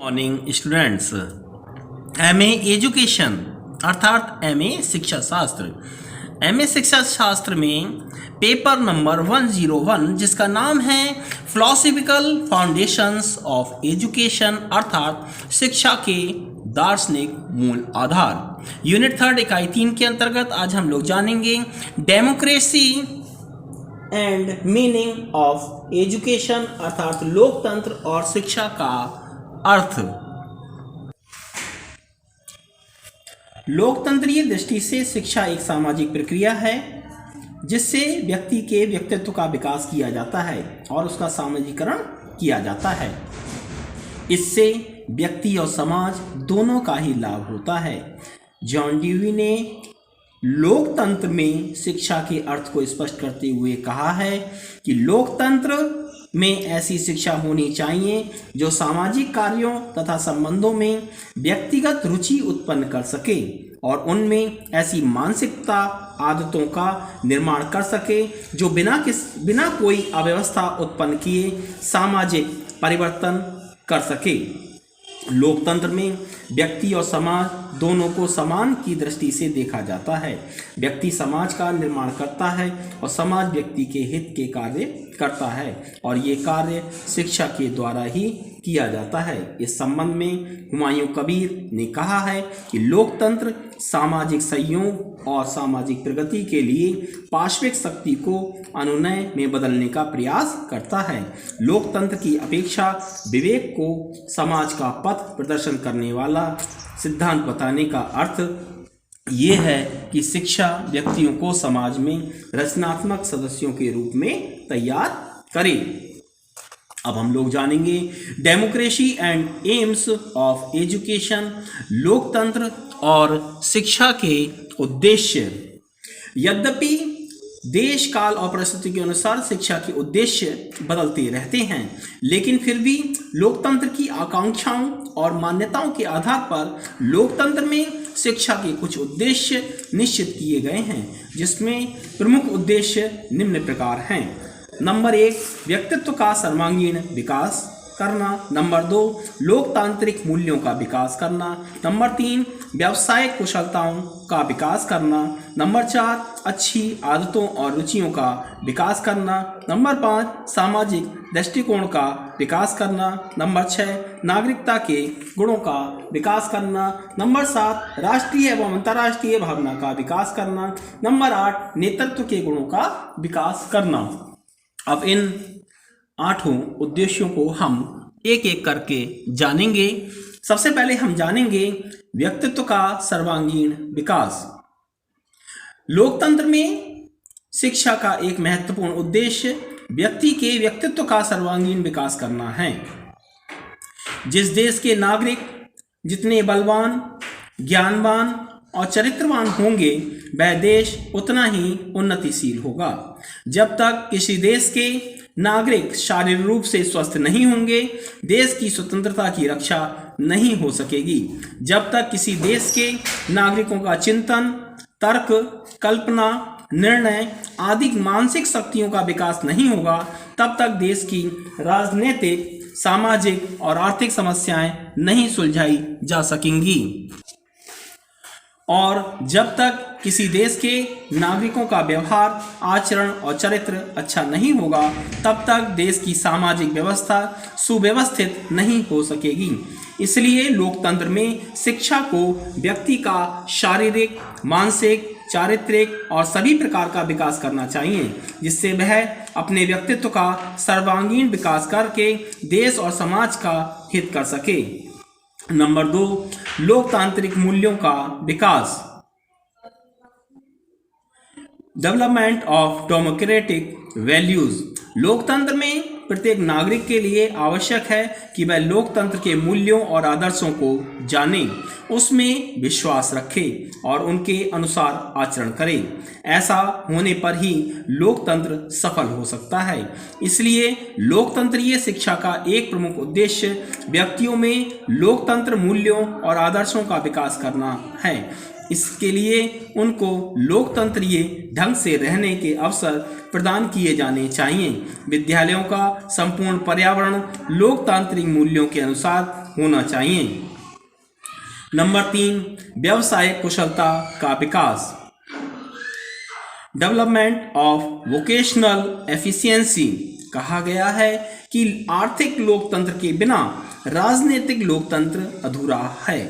Morning students. MA education अर्थात MA शिक्षा शास्त्र, एमए शिक्षा शास्त्र में पेपर नंबर 101 जिसका नाम है फिलोसॉफिकल फाउंडेशंस ऑफ एजुकेशन अर्थात शिक्षा के दार्शनिक मूल आधार, यूनिट 3 इकाई 3 के अंतर्गत आज हम लोग जानेंगे democracy and meaning of education अर्थात लोकतंत्र और शिक्षा का अर्थ। लोकतंत्रीय दृष्टि से शिक्षा एक सामाजिक प्रक्रिया है जिससे व्यक्ति के व्यक्तित्व का विकास किया जाता है और उसका सामाजिकरण किया जाता है। इससे व्यक्ति और समाज दोनों का ही लाभ होता है। जॉन ड्यूई ने लोकतंत्र में शिक्षा के अर्थ को स्पष्ट करते हुए कहा है कि लोकतंत्र में ऐसी शिक्षा होनी चाहिए जो सामाजिक कार्यों तथा संबंधों में व्यक्तिगत रुचि उत्पन्न कर सके और उनमें ऐसी मानसिकता आदतों का निर्माण कर सके जो बिना कोई अव्यवस्था उत्पन्न किए सामाजिक परिवर्तन कर सके। लोकतंत्र में व्यक्ति और समाज दोनों को समान की दृष्टि से देखा जाता है। व्यक्ति समाज का निर्माण करता है और समाज व्यक्ति के हित के कार्य करता है और ये कार्य शिक्षा के द्वारा ही किया जाता है। इस संबंध में हुमायूं कबीर ने कहा है कि लोकतंत्र सामाजिक संयोग और सामाजिक प्रगति के लिए पाशविक शक्ति को अनुनय में बदलने का प्रयास करता है। लोकतंत्र की अपेक्षा विवेक को समाज का पथ प्रदर्शन करने वाला सिद्धांत बताने का अर्थ ये है कि शिक्षा व्यक्तियों को समाज में रचनात्मक सदस्यों के रूप में तैयार करे। अब हम लोग जानेंगे democracy and AIIMS of education, लोकतंत्र और शिक्षा के उद्देश्य। यद्यपि देश काल और परिस्थिति के अनुसार शिक्षा के उद्देश्य बदलते रहते हैं, लेकिन फिर भी लोकतंत्र की आकांक्षाओं और मान्यताओं के आधार पर लोकतंत्र में शिक्षा के कुछ उद्देश्य निश्चित किए गए हैं, जिसमें प्रमुख उद्देश्य निम्न प्रकार हैं। नंबर 1, व्यक्तित्व का सर्वांगीण विकास करना। नंबर 2, लोकतांत्रिक मूल्यों का विकास करना। नंबर 3, व्यावसायिक कुशलताओं का विकास करना। नंबर 4, अच्छी आदतों और रुचियों का विकास करना। नंबर 5, सामाजिक दृष्टिकोण का विकास करना। नंबर 6, नागरिकता के गुणों का विकास करना। नंबर 7, राष्ट्रीय एवं अंतर्राष्ट्रीय भावना का विकास करना। नंबर 8, नेतृत्व के गुणों का विकास करना। अब इन 8 उद्देश्यों को हम एक एक करके जानेंगे। सबसे पहले हम जानेंगे व्यक्तित्व का सर्वांगीण विकास। लोकतंत्र में शिक्षा का एक महत्वपूर्ण उद्देश्य व्यक्ति के व्यक्तित्व का सर्वांगीण विकास करना है। जिस देश के नागरिक जितने बलवान, ज्ञानवान और चरित्रवान होंगे वह देश उतना ही उन्नतिशील होगा। जब तक किसी देश के नागरिक शारीरिक रूप से स्वस्थ नहीं होंगे, देश की स्वतंत्रता की रक्षा नहीं हो सकेगी। जब तक किसी देश के नागरिकों का चिंतन, तर्क, कल्पना, निर्णय आदि मानसिक शक्तियों का विकास नहीं होगा, तब तक देश की राजनीतिक, सामाजिक और आर्थिक समस्याएं नहीं सुलझाई जा सकेंगी। और जब तक किसी देश के नागरिकों का व्यवहार, आचरण और चरित्र अच्छा नहीं होगा, तब तक देश की सामाजिक व्यवस्था सुव्यवस्थित नहीं हो सकेगी। इसलिए लोकतंत्र में शिक्षा को व्यक्ति का शारीरिक, मानसिक, चारित्रिक और सभी प्रकार का विकास करना चाहिए, जिससे वह अपने व्यक्तित्व का सर्वांगीण विकास करके देश और समाज का हित कर सके। नंबर 2, लोकतांत्रिक मूल्यों का विकास। Development of democratic values. लोकतंत्र में प्रत्येक नागरिक के लिए आवश्यक है कि वह लोकतंत्र के मूल्यों और आदर्शों को जाने, उसमें विश्वास रखे और उनके अनुसार आचरण करे। ऐसा होने पर ही लोकतंत्र सफल हो सकता है। इसलिए लोकतंत्रीय शिक्षा का एक प्रमुख उद्देश्य व्यक्तियों में लोकतंत्र मूल्यों और आदर्शों का विकास करना है। इसके लिए उनको लोकतंत्रीय ढंग से रहने के अवसर प्रदान किए जाने चाहिए। विद्यालयों का संपूर्ण पर्यावरण लोकतांत्रिक मूल्यों के अनुसार होना चाहिए। नंबर 3, व्यवसायिक कुशलता का विकास। Development of vocational efficiency. कहा गया है कि आर्थिक लोकतंत्र के बिना राजनीतिक लोकतंत्र अधूरा है।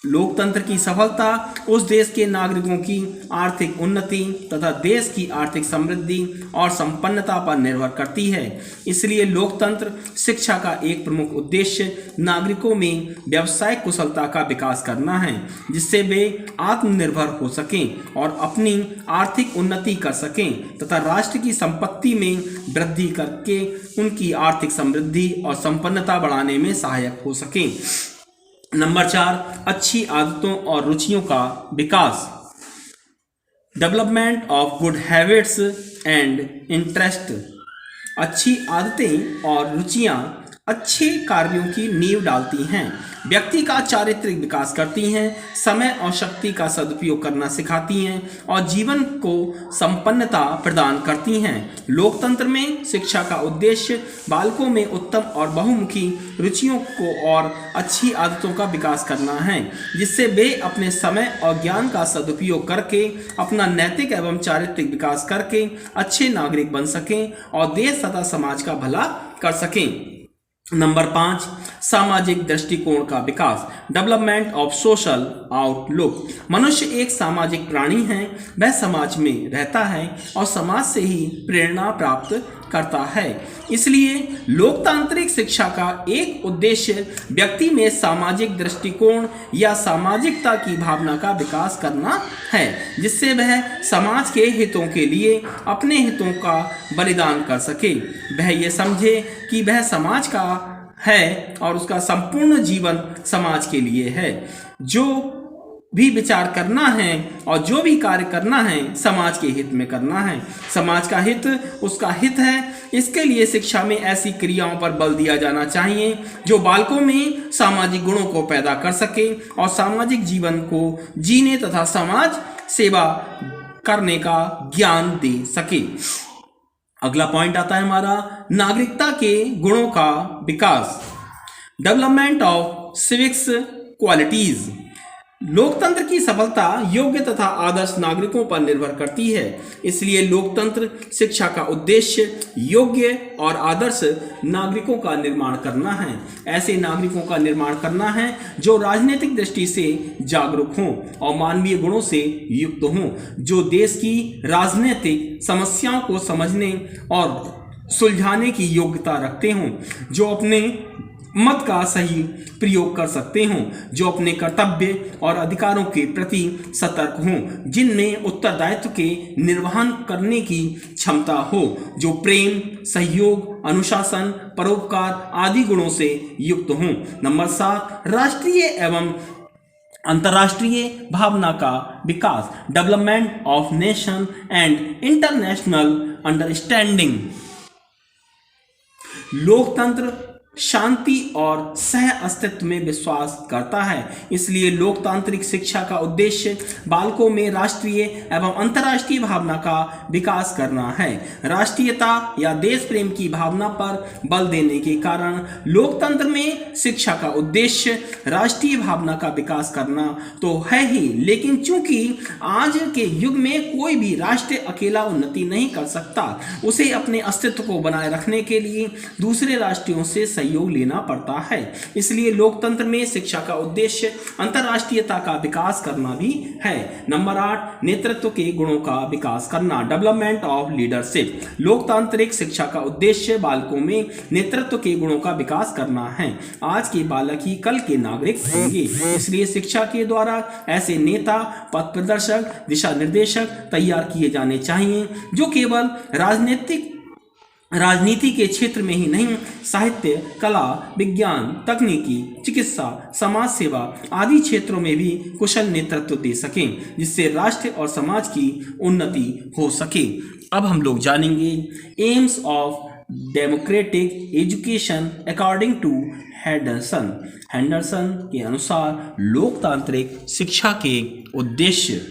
लोकतंत्र की सफलता उस देश के नागरिकों की आर्थिक उन्नति तथा देश की आर्थिक समृद्धि और संपन्नता पर निर्भर करती है। इसलिए लोकतंत्र शिक्षा का एक प्रमुख उद्देश्य नागरिकों में व्यावसायिक कुशलता का विकास करना है, जिससे वे आत्मनिर्भर हो सकें और अपनी आर्थिक उन्नति कर सकें तथा राष्ट्र की संपत्ति में वृद्धि करके उनकी आर्थिक समृद्धि और संपन्नता बढ़ाने में सहायक हो सकें। नंबर 4, अच्छी आदतों और रुचियों का विकास। Development of good habits and interest. अच्छी आदतें और रुचियां अच्छे कार्यों की नींव डालती हैं, व्यक्ति का चारित्रिक विकास करती हैं, समय और शक्ति का सदुपयोग करना सिखाती हैं और जीवन को संपन्नता प्रदान करती हैं। लोकतंत्र में शिक्षा का उद्देश्य बालकों में उत्तम और बहुमुखी रुचियों को और अच्छी आदतों का विकास करना है, जिससे वे अपने समय और ज्ञान का सदुपयोग करके अपना नैतिक एवं चारित्रिक विकास करके अच्छे नागरिक बन सकें और देश तथा समाज का भला कर सकें। नंबर 5, सामाजिक दृष्टिकोण का विकास। Development of social outlook. मनुष्य एक सामाजिक प्राणी है, वह समाज में रहता है और समाज से ही प्रेरणा प्राप्त करता है। इसलिए लोकतांत्रिक शिक्षा का एक उद्देश्य व्यक्ति में सामाजिक दृष्टिकोण या सामाजिकता की भावना का विकास करना है, जिससे वह समाज के हितों के लिए अपने हितों का बलिदान कर सके। वह ये समझे कि वह समाज का है और उसका संपूर्ण जीवन समाज के लिए है। जो भी विचार करना है और जो भी कार्य करना है समाज के हित में करना है। समाज का हित उसका हित है। इसके लिए शिक्षा में ऐसी क्रियाओं पर बल दिया जाना चाहिए जो बालकों में सामाजिक गुणों को पैदा कर सके और सामाजिक जीवन को जीने तथा समाज सेवा करने का ज्ञान दे सके। अगला पॉइंट आता है हमारा नागरिकता के गुणों का विकास। Development of civics qualities. लोकतंत्र की सफलता योग्य तथा आदर्श नागरिकों पर निर्भर करती है। इसलिए लोकतंत्र शिक्षा का उद्देश्य योग्य और आदर्श नागरिकों का निर्माण करना है। ऐसे नागरिकों का निर्माण करना है जो राजनीतिक दृष्टि से जागरूक हों और मानवीय गुणों से युक्त हों, जो देश की राजनीतिक समस्याओं को समझने और सुलझाने की योग्यता रखते हों, जो अपने मत का सही प्रयोग कर सकते हों, जो अपने कर्तव्य और अधिकारों के प्रति सतर्क हों, जिनमें उत्तरदायित्व के निर्वहन करने की क्षमता हो, जो प्रेम, सहयोग, अनुशासन, परोपकार आदि गुणों से युक्त हों। नंबर 7, राष्ट्रीय एवं अंतर्राष्ट्रीय भावना का विकास। Development of nation and international understanding. लोकतंत्र शांति और सह अस्तित्व में विश्वास करता है। इसलिए लोकतांत्रिक शिक्षा का उद्देश्य बालकों में राष्ट्रीय एवं अंतर्राष्ट्रीय भावना का विकास करना है। राष्ट्रीयता या देश प्रेम की भावना पर बल देने के कारण लोकतंत्र में शिक्षा का उद्देश्य राष्ट्रीय भावना का विकास करना तो है ही, लेकिन चूंकि आज के युग में कोई भी राष्ट्र अकेला उन्नति नहीं कर सकता, उसे अपने अस्तित्व को बनाए रखने के लिए दूसरे राष्ट्रों से सहयोग लेना पड़ता है। इसलिए लोकतंत्र में शिक्षा का उद्देश्य अंतर्राष्ट्रीयता का विकास करना भी है। नंबर 8, नेतृत्व के गुणों का विकास करना। Development of leadership. लोकतांत्रिक शिक्षा का उद्देश्य बालकों में नेतृत्व के गुणों का विकास करना है। आज के बालक ही कल के नागरिक होंगे, इसलिए शिक्षा के द्वारा ऐसे नेता, पथ प्रदर्शक, दिशा निर्देशक तैयार किए जाने चाहिए जो केवल राजनीति के क्षेत्र में ही नहीं, साहित्य, कला, विज्ञान, तकनीकी, चिकित्सा, समाज सेवा आदि क्षेत्रों में भी कुशल नेतृत्व दे सकें, जिससे राष्ट्र और समाज की उन्नति हो सके। अब हम लोग जानेंगे aims of democratic education according to Henderson के अनुसार लोकतांत्रिक शिक्षा के उद्देश्य।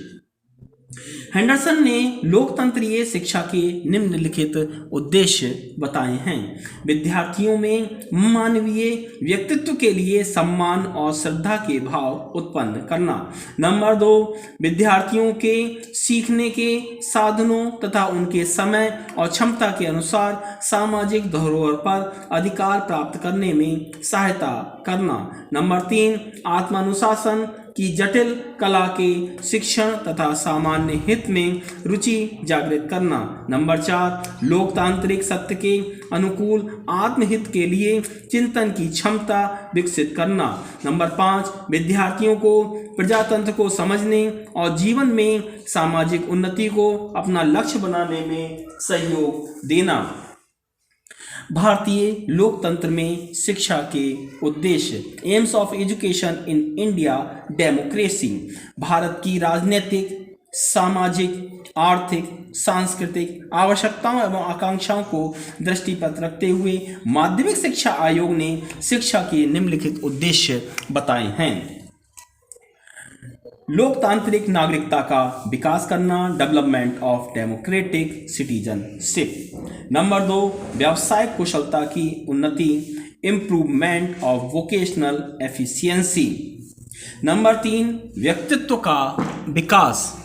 हेंडरसन ने लोकतंत्रीय शिक्षा के निम्नलिखित उद्देश्य बताए हैं। विद्यार्थियों में मानवीय व्यक्तित्व के लिए सम्मान और श्रद्धा के भाव उत्पन्न करना। नंबर 2, विद्यार्थियों के सीखने के साधनों तथा उनके समय और क्षमता के अनुसार सामाजिक धरोहर पर अधिकार प्राप्त करने में सहायता करना। नंबर 3, आत्मानुशासन की जटिल कला के शिक्षण तथा सामान्य हित में रुचि जागृत करना। नंबर 4, लोकतांत्रिक सत्य के अनुकूल आत्महित के लिए चिंतन की क्षमता विकसित करना। नंबर 5, विद्यार्थियों को प्रजातंत्र को समझने और जीवन में सामाजिक उन्नति को अपना लक्ष्य बनाने में सहयोग देना। भारतीय लोकतंत्र में शिक्षा के उद्देश्य। AIIMS of education in India democracy. Bharat की राजनीतिक, सामाजिक, आर्थिक, सांस्कृतिक आवश्यकताओं एवं आकांक्षाओं को दृष्टिगत रखते हुए माध्यमिक शिक्षा आयोग ने शिक्षा के निम्नलिखित उद्देश्य बताए हैं। लोकतांत्रिक नागरिकता का विकास करना, development of democratic citizenship. Number 2, व्यावसायिक कुशलता की उन्नति, improvement of vocational efficiency. Number 3, व्यक्तित्व का विकास,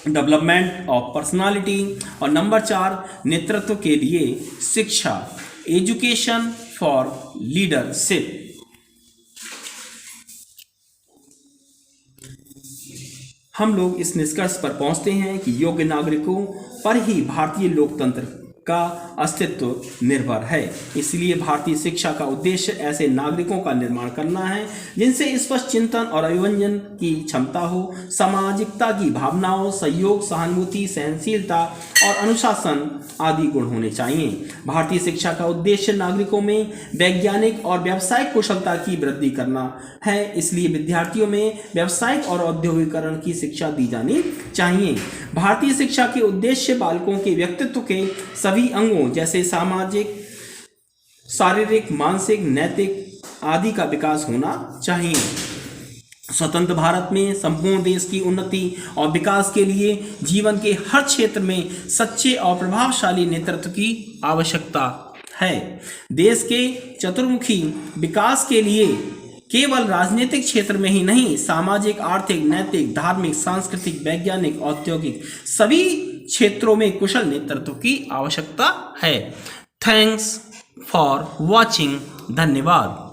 डेवलपमेंट ऑफ पर्सनालिटी। और नंबर 4, नेतृत्व के लिए शिक्षा, एजुकेशन फॉर लीडरशिप। हम लोग इस निष्कर्ष पर पहुंचते हैं कि योग्य नागरिकों पर ही भारतीय लोकतंत्र का अस्तित्व निर्भर है। इसलिए भारतीय शिक्षा का उद्देश्य ऐसे नागरिकों का निर्माण करना है जिनसे स्पष्ट चिंतन और अभिव्यंजन की क्षमता हो, सामाजिकता की भावनाओं, सहयोग, सहानुभूति, सहनशीलता और अनुशासन आदि गुण होने चाहिए। भारतीय शिक्षा का उद्देश्य नागरिकों में वैज्ञानिक और व्यावसायिक कुशलता की वृद्धि करना है। इसलिए विद्यार्थियों में व्यावसायिक और औद्योगिकरण की शिक्षा दी जानी चाहिए। भारतीय शिक्षा के उद्देश्य बालकों के व्यक्तित्व के सभी अंगों जैसे सामाजिक, शारीरिक, मानसिक, नैतिक आदि का विकास होना चाहिए। स्वतंत्र भारत में संपूर्ण देश की उन्नति और विकास के लिए जीवन के हर क्षेत्र में सच्चे और प्रभावशाली नेतृत्व की आवश्यकता है। देश के चतुर्मुखी विकास के लिए केवल राजनीतिक क्षेत्र में ही नहीं, सामाजिक, आर्थिक, नैतिक, धार्मिक, सांस्कृतिक, वैज्ञानिक, औद्योगिक सभी क्षेत्रों में कुशल नेतृत्व की आवश्यकता है। Thanks for watching. धन्यवाद।